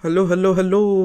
Hello,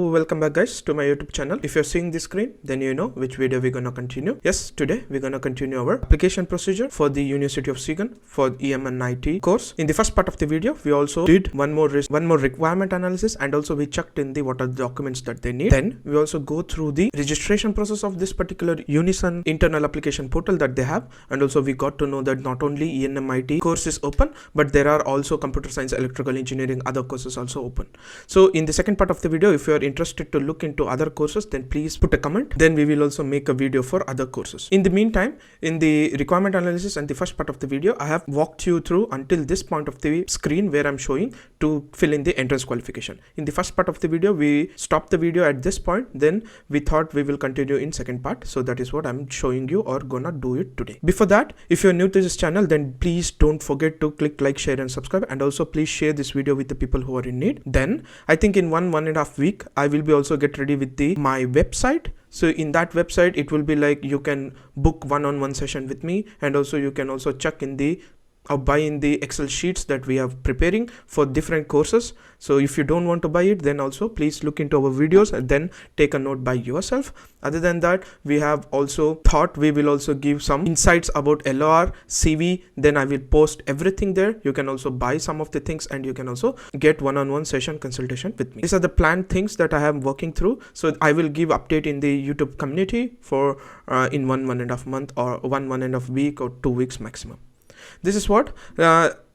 welcome back guys to my YouTube channel. If you're seeing this screen, then you know which video we're gonna continue. Yes, today we're gonna continue our application procedure for the University of Siegen for EMNIT course. In the first part of the video, we also did one more requirement analysis, and also we checked in the what are the documents that they need. Then we also go through the registration process of this particular Unison internal application portal that they have, and also we got to know that not only ENMIT course is open, but there are also computer science, electrical engineering, other courses also open. So in the second part of the video, if you are interested to look into other courses, then please put a comment. Then we will also make a video for other courses. In the meantime, in the requirement analysis and the first part of the video, I have walked you through until this point of the screen where I'm showing to fill in the entrance qualification. In the first part of the video, we stopped the video at this point. Then we thought we will continue in second part. So that is what I'm showing you or gonna do it today. Before that, if you're new to this channel, then please don't forget to click like, share and subscribe, and also please share this video with the people who are in need. Then I think in one and a half week I will be also get ready with my website. So in that website it will be like you can book one-on-one session with me, and also you can also check in the or buy in the Excel sheets that we are preparing for different courses. So if you don't want to buy it, then also please look into our videos and then take a note by yourself. Other than that, we have also thought we will also give some insights about LOR, CV. Then I will post everything there. You can also buy some of the things, and you can also get one-on-one session consultation with me. These are the planned things that I am working through. So I will give update in the YouTube community for in one and a half month, or one and a half week, or 2 weeks maximum. This is what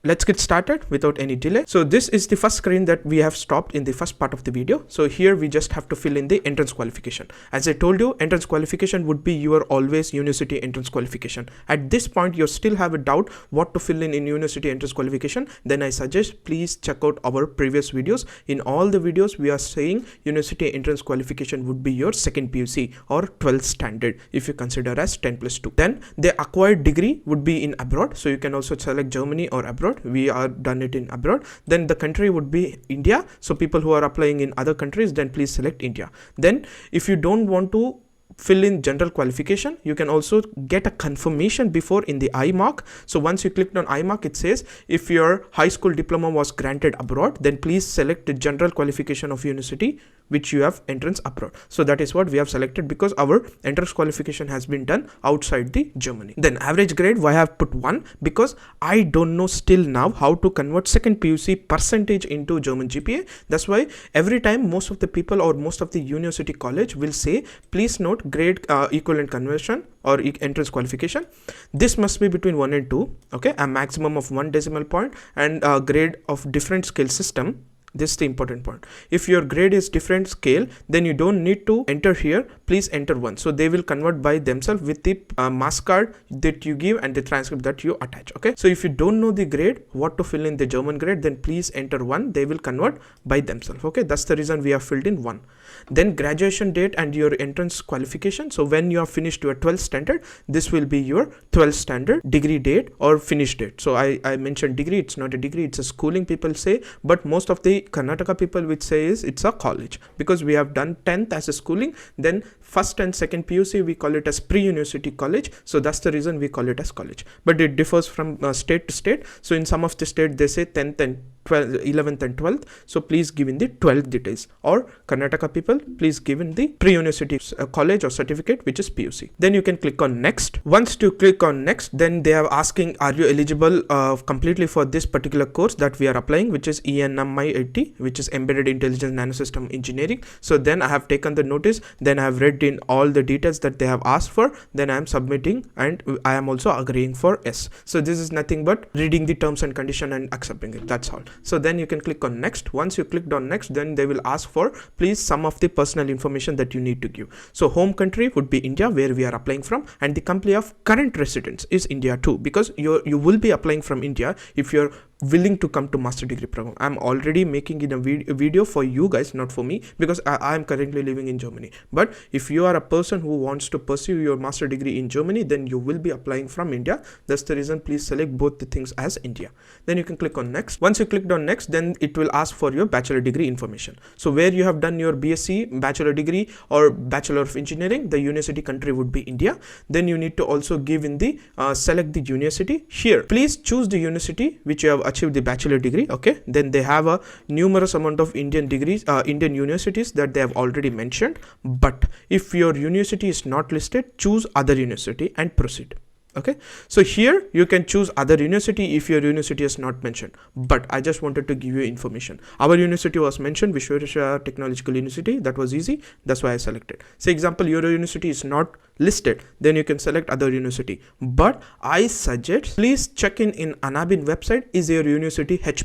let's get started without any delay. So this is the first screen that we have stopped in the first part of the video. So here we just have to fill in the entrance qualification. As I told you, entrance qualification would be your always university entrance qualification. At this point you still have a doubt what to fill in university entrance qualification, then I suggest please check out our previous videos. In all the videos we are saying university entrance qualification would be your second PUC or 12th standard if you consider as 10+2. Then the acquired degree would be in abroad, so you can also select Germany or abroad. We are done it in abroad. Then the country would be India, so people who are applying in other countries, then please select India. Then if you don't want to fill in general qualification, you can also get a confirmation before in the I mark. So once you clicked on I mark, it says if your high school diploma was granted abroad, then please select the general qualification of university which you have entrance abroad. So that is what we have selected, because our entrance qualification has been done outside the Germany. Then average grade, why I have put 1? Because I don't know still now how to convert second PUC percentage into German GPA. That's why every time most of the people or most of the university college will say, please note grade equivalent conversion or entrance qualification. This must be between 1 and 2. Okay, a maximum of 1 decimal point, and a grade of different scale system. This is the important point. If your grade is different scale, then you don't need to enter here. Please enter 1. So they will convert by themselves with the mask card that you give and the transcript that you attach. Okay. So if you don't know the grade, what to fill in the German grade, then please enter 1. They will convert by themselves. Okay. That's the reason we have filled in 1. Then graduation date and your entrance qualification. So when you have finished your 12th standard, this will be your 12th standard degree date or finish date. So I mentioned degree. It's not a degree. It's a schooling, people say, but most of the Karnataka people which say is it's a college, because we have done 10th as a schooling, then first and second PUC we call it as pre-university college. So that's the reason we call it as college, but it differs from state to state. So in some of the state they say 10th and 11th and 12th. So please give in the 12th details, or Karnataka people please give in the pre-university college or certificate which is PUC. Then you can click on next. Once you click on next, then they are asking, are you eligible completely for this particular course that we are applying, which is ENMIT, which is Embedded Intelligence Nanosystem Engineering. So then I have taken the notice, then I have read in all the details that they have asked for, then I am submitting, and I am also agreeing for yes. So this is nothing but reading the terms and condition and accepting it. That's all. So then you can click on next. Once you clicked on next, then they will ask for please some of the personal information that you need to give. So home country would be India, where we are applying from, and the country of current residence is India too, because you will be applying from India if you're willing to come to master degree program. I'm already making in a video for you guys, not for me, because I am currently living in Germany. But if you are a person who wants to pursue your master degree in Germany, then you will be applying from India. That's the reason please select both the things as India. Then you can click on next. Once you clicked on next, then it will ask for your bachelor degree information. So where you have done your BSc, bachelor degree or bachelor of engineering, the university country would be India. Then you need to also give in the select the university. Here please choose the university which you have achieve the bachelor degree, okay, then they have a numerous amount of Indian degrees, Indian universities that they have already mentioned. But if your university is not listed, choose other university and proceed. Okay, so here you can choose other university if your university is not mentioned, but I just wanted to give you information. Our university was mentioned, Vishweshwara Technological University. That was easy, that's why I selected. Say example, your university is not listed, then you can select other university. But I suggest please check in Anabin website, is your university H+.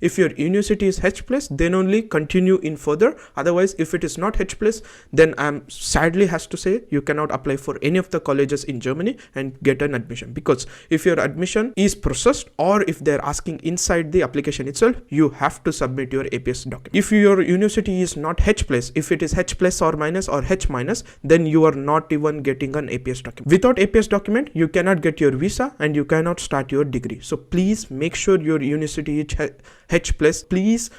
If your university is H+, then only continue in further. Otherwise, if it is not H+, then I'm sadly has to say you cannot apply for any of the colleges in Germany and get an admission, because if your admission is processed or if they're asking inside the application itself, you have to submit your APS document. If your university is not H+, if it is H+ or minus or H-, then you are not even getting an APS document. Without APS document, you cannot get your visa and you cannot start your degree. So please make sure your university is H+. Please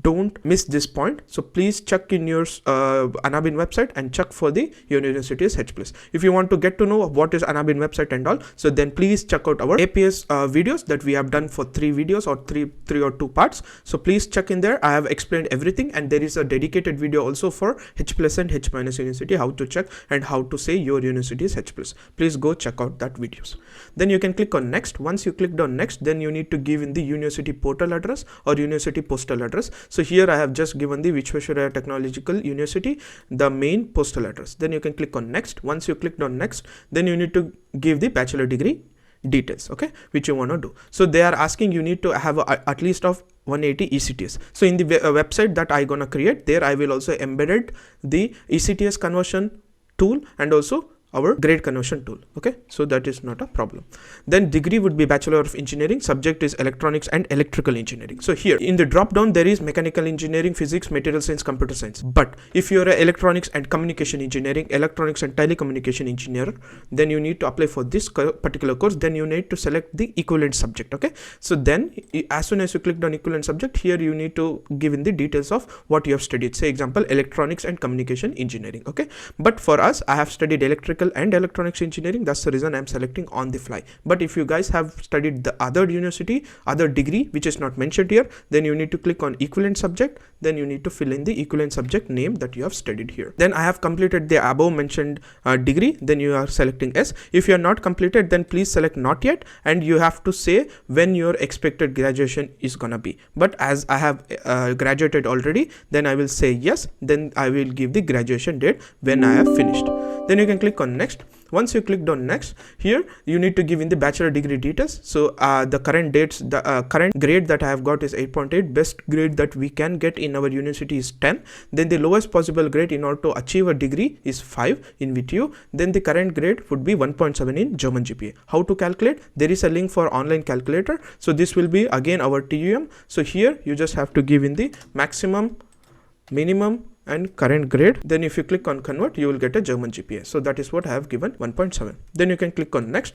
don't miss this point. So please check in your Anabin website and check for the university's H+. If you want to get to know what is Anabin website and all, so then please check out our APS videos that we have done for 3 videos or three or 2 parts. So please check in there. I have explained everything, and there is a dedicated video also for H+ and H- university, how to check and how to say your university is H+. Please go check out that videos. Then you can click on next. Once you clicked on next, then you need to give in the university portal address or university postal address. So here I have just given the Vishweshwara Technological University, the main postal address. Then you can click on next. Once you clicked on next, then you need to give the bachelor degree details, okay, which you want to do. So they are asking you need to have at least of 180 ECTS. So in the website that I gonna create, there I will also embedded the ECTS conversion tool and also our grade conversion tool, okay, so that is not a problem. Then degree would be Bachelor of Engineering, subject is electronics and electrical engineering. So here in the drop down there is mechanical engineering, physics, material science, computer science. But if you are a electronics and communication engineering, electronics and telecommunication engineer, then you need to apply for this particular course. Then you need to select the equivalent subject, okay. So then as soon as you clicked on equivalent subject, here you need to give in the details of what you have studied. Say example, electronics and communication engineering, okay. But for us, I have studied electrical and electronics engineering, that's the reason I'm selecting on the fly. But if you guys have studied the other university, other degree which is not mentioned here, then you need to click on equivalent subject, then you need to fill in the equivalent subject name that you have studied here. Then I have completed the above mentioned degree, then you are selecting yes. If you are not completed, then please select not yet, and you have to say when your expected graduation is gonna be. But as I have graduated already, then I will say yes, then I will give the graduation date when I have finished. Then you can click on next. Once you clicked on next, here you need to give in the bachelor degree details. So the current dates, the current grade that I have got is 8.8. Best grade that we can get in our university is 10. Then the lowest possible grade in order to achieve a degree is 5 in VTU. Then the current grade would be 1.7 in German GPA. How to calculate? There is a link for online calculator. So this will be again our TUM. So here you just have to give in the maximum, minimum and current grade. Then if you click on convert, you will get a German GPA. So that is what I have given, 1.7. Then you can click on next.